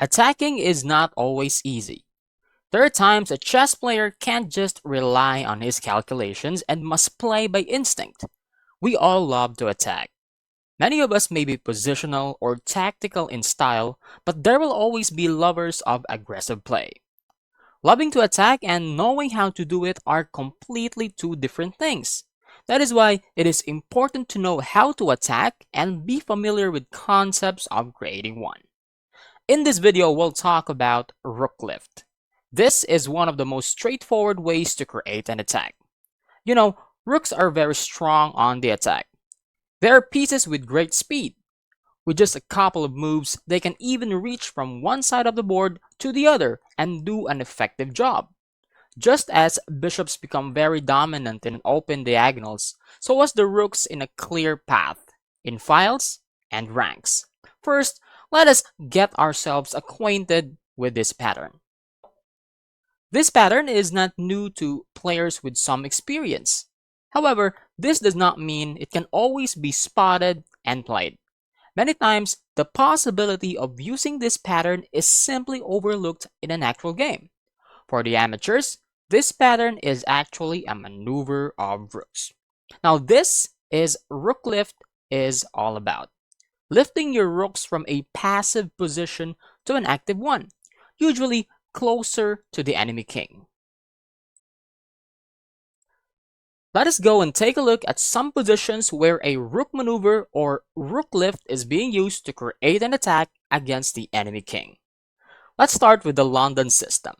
Attacking is not always easy. There are times a chess player can't just rely on his calculations and must play by instinct. We all love to attack. Many of us may be positional or tactical in style, but there will always be lovers of aggressive play. Loving to attack and knowing how to do it are completely two different things. That is why it is important to know how to attack and be familiar with concepts of creating one. In this video, we'll talk about Rook Lift. This is one of the most straightforward ways to create an attack. You know, rooks are very strong on the attack. They are pieces with great speed. With just a couple of moves, they can even reach from one side of the board to the other and do an effective job. Just as bishops become very dominant in open diagonals, so was the rooks in a clear path, in files and ranks. First, let us get ourselves acquainted with this pattern. This pattern is not new to players with some experience. However, this does not mean it can always be spotted and played. Many times, the possibility of using this pattern is simply overlooked in an actual game. For the amateurs, this pattern is actually a maneuver of rooks. Now, this is Rook Lift is all about. Lifting your rooks from a passive position to an active one, usually closer to the enemy king. Let us go and take a look at some positions where a rook maneuver or rook lift is being used to create an attack against the enemy king. Let's start with the London system.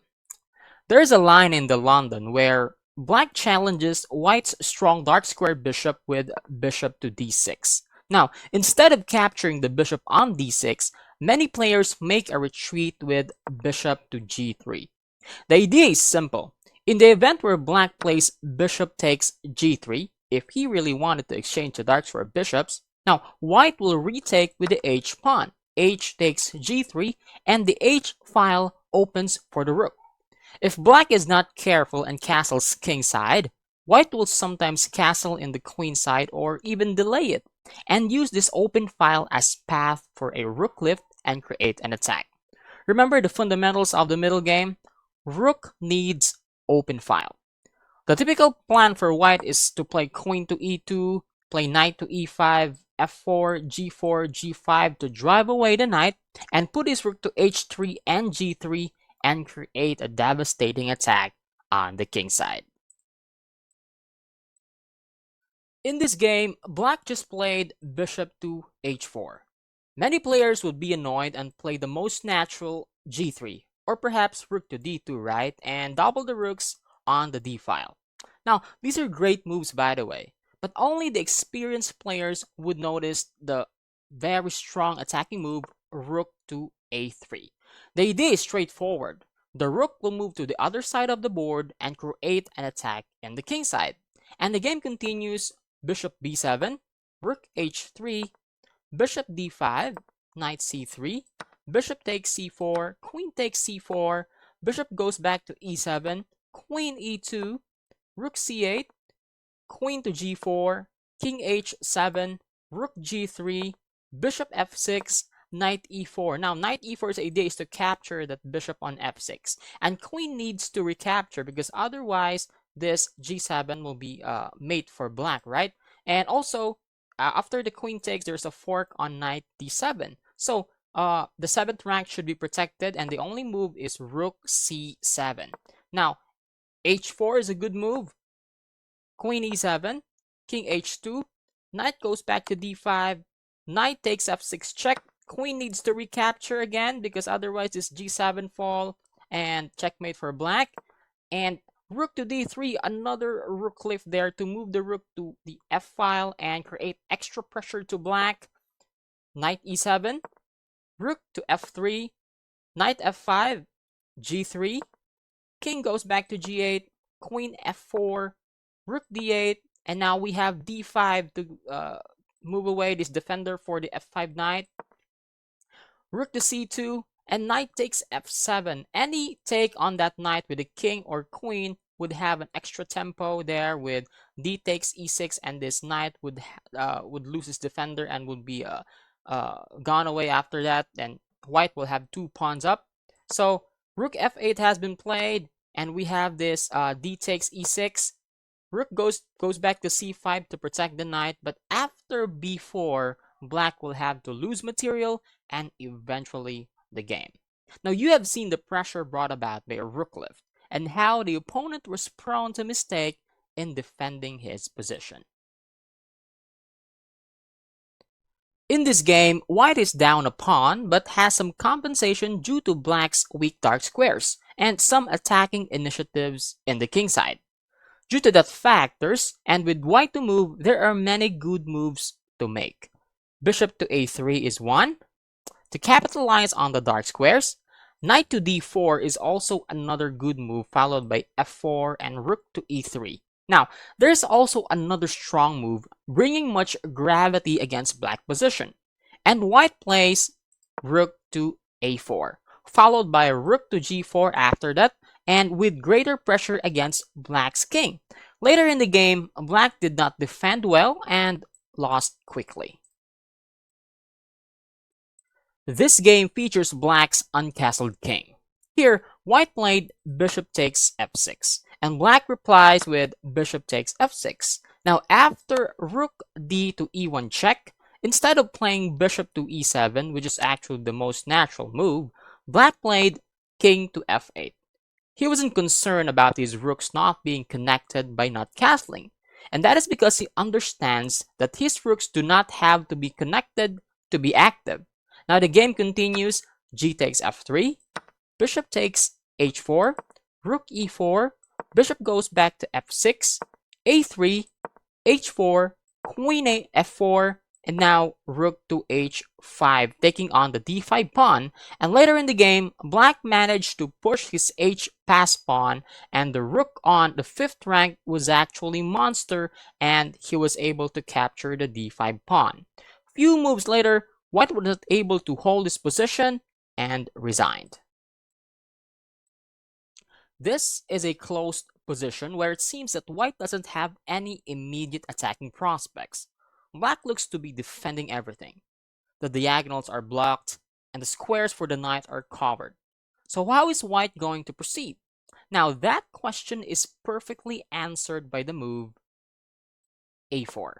There is a line in the London where black challenges white's strong dark square bishop with bishop to d6. Now, instead of capturing the bishop on d6, many players make a retreat with bishop to g3. The idea is simple. In the event where black plays bishop takes g3, if he really wanted to exchange the darks for bishops, now white will retake with the h pawn. H takes g3 and the h file opens for the rook. If black is not careful and castles king side, white will sometimes castle in the queen side or even delay it and use this open file as path for a rook lift and create an attack. Remember the fundamentals of the middle game? Rook needs open file. The typical plan for white is to play queen to e2, play knight to e5, f4, g4, g5 to drive away the knight, and put his rook to h3 and g3 and create a devastating attack on the king side. In this game, black just played bishop to h4. Many players would be annoyed and play the most natural g3, or perhaps rook to d2, right? And double the rooks on the d file. Now, these are great moves by the way, but only the experienced players would notice the very strong attacking move rook to a3. The idea is straightforward. The rook will move to the other side of the board and create an attack in the king side. And the game continues bishop b7, rook h3, bishop d5, knight c3, bishop takes c4, queen takes c4, bishop goes back to e7, queen e2, rook c8, queen to g4, king h7, rook g3, bishop f6, knight e4. Now, knight e4's idea is to capture that bishop on f6. And queen needs to recapture because otherwise this g7 will be mate for black, right? And also, after the queen takes, there's a fork on knight d7. So, the 7th rank should be protected and the only move is rook c7. Now, h4 is a good move. Queen e7, king h2, knight goes back to d5, knight takes f6 check, queen needs to recapture again because otherwise this g7 fall and checkmate for black. And rook to d3, another rook lift there to move the rook to the f file and create extra pressure to black. Knight e7, rook to f3, knight f5, g3, king goes back to g8, queen f4, rook d8, and now we have d5 to move away this defender for the f5 knight. Rook to c2, and knight takes f7. Any take on that knight with the king or queen would have an extra tempo there with d takes e6, and this knight would lose his defender and would be gone away after that. And white will have 2 pawns up. So rook f8 has been played, and we have this d takes e6. Rook goes back to c5 to protect the knight, but after b4, black will have to lose material and eventually the game. Now you have seen the pressure brought about by a rook lift and how the opponent was prone to mistake in defending his position. In this game, white is down a pawn but has some compensation due to black's weak dark squares and some attacking initiatives in the king side. Due to that factors, and with white to move, there are many good moves to make. Bishop to a3 is one. To capitalize on the dark squares, knight to d4 is also another good move, followed by f4 and rook to e3. Now, there's also another strong move, bringing much gravity against black position. And white plays rook to a4, followed by rook to g4 after that, and with greater pressure against black's king. Later in the game, black did not defend well and lost quickly. This game features black's uncastled king. Here, white played bishop takes f6, and black replies with bishop takes f6. Now, after rook d to e1 check, instead of playing bishop to e7, which is actually the most natural move, black played king to f8. He wasn't concerned about his rooks not being connected by not castling, and that is because he understands that his rooks do not have to be connected to be active. Now the game continues, g takes f3, bishop takes h4, rook e4, bishop goes back to f6, a3, h4, queen a f4, and now rook to h5, taking on the d5 pawn. And later in the game, black managed to push his h pass pawn, and the rook on the 5th rank was actually monster, and he was able to capture the d5 pawn. Few moves later, white was not able to hold his position and resigned. This is a closed position where it seems that white doesn't have any immediate attacking prospects. Black looks to be defending everything. The diagonals are blocked, and the squares for the knight are covered. So how is white going to proceed? Now that question is perfectly answered by the move a4.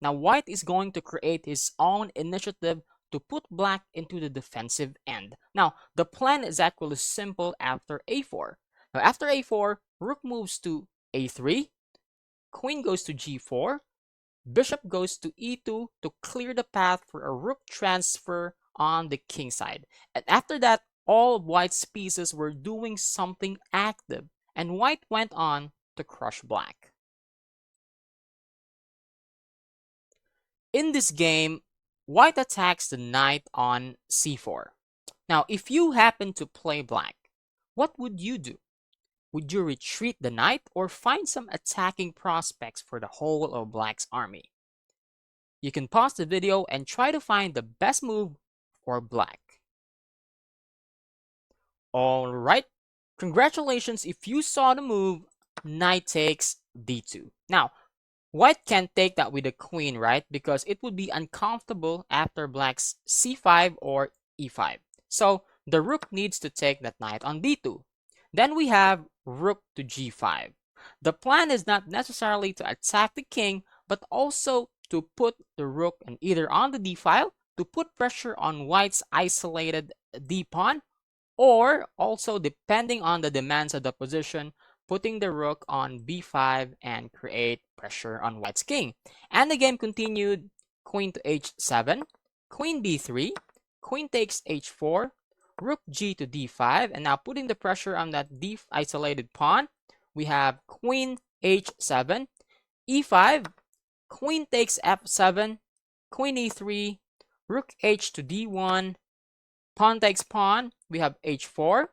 Now white is going to create his own initiative to put black into the defensive end. Now the plan is actually simple after a4. Now after a4, rook moves to a3, queen goes to g4, bishop goes to e2 to clear the path for a rook transfer on the king side. And after that, all of white's pieces were doing something active, and white went on to crush black. In this game, white attacks the knight on c4. Now, if you happen to play black, what would you do? Would you retreat the knight or find some attacking prospects for the whole of black's army? You can pause the video and try to find the best move for black. Alright, congratulations if you saw the move knight takes d2. Now, white can't take that with a queen, right? Because it would be uncomfortable after black's c5 or e5. So the rook needs to take that knight on d2. Then we have rook to g5. The plan is not necessarily to attack the king, but also to put the rook either on the d file to put pressure on white's isolated d pawn, or also, depending on the demands of the position, putting the rook on b5 and create pressure on white's king. And the game continued, queen to h7, queen b3, queen takes h4, rook g to d5, and now putting the pressure on that d isolated pawn, we have queen h7, e5, queen takes f7, queen e3, rook h to d1, pawn takes pawn, we have h4,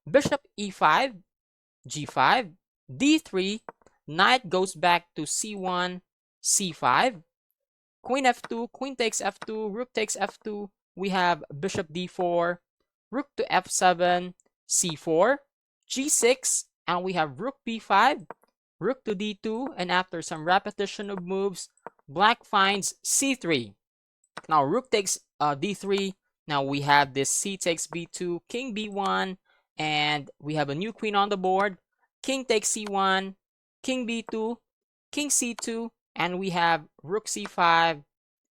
bishop e5, g5, d3, knight goes back to c1, c5, queen f2, queen takes f2, rook takes f2, we have bishop d4, rook to f7, c4, g6, and we have rook b5, rook to d2, and after some repetition of moves, black finds c3. Now rook takes d3, Now we have this c takes b2, king b1, and we have a new queen on the board. King takes c1, king b2, king c2, and we have rook c5,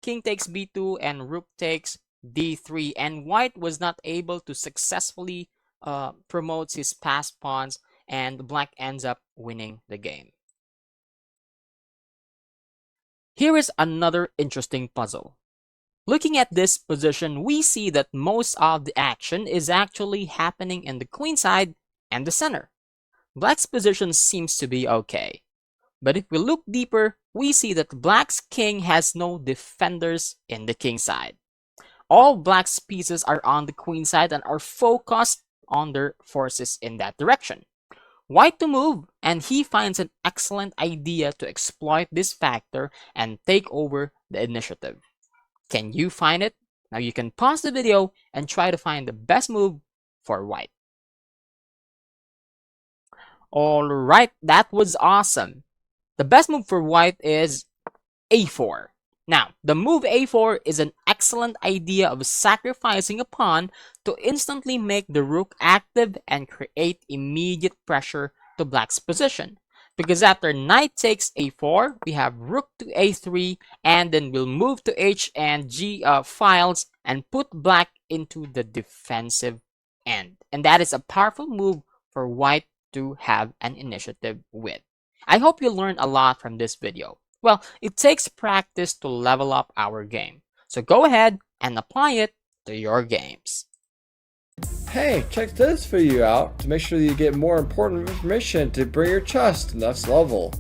king takes b2, and rook takes d3. And white was not able to successfully promote his passed pawns, and black ends up winning the game. Here is another interesting puzzle. Looking at this position, we see that most of the action is actually happening in the queen side and the center. Black's position seems to be okay. But if we look deeper, we see that Black's king has no defenders in the king side. All Black's pieces are on the queen side and are focused on their forces in that direction. White to move, and he finds an excellent idea to exploit this factor and take over the initiative. Can you find it? Now you can pause the video and try to find the best move for white. Alright, that was awesome. The best move for white is a4. Now, the move a4 is an excellent idea of sacrificing a pawn to instantly make the rook active and create immediate pressure to black's position. Because after knight takes a4, we have rook to a3, and then we'll move to h and g files and put black into the defensive end. And that is a powerful move for white to have an initiative with. I hope you learned a lot from this video. Well, it takes practice to level up our game. So go ahead and apply it to your games. Hey, check this video out to make sure that you get more important information to bring your chess to the next level.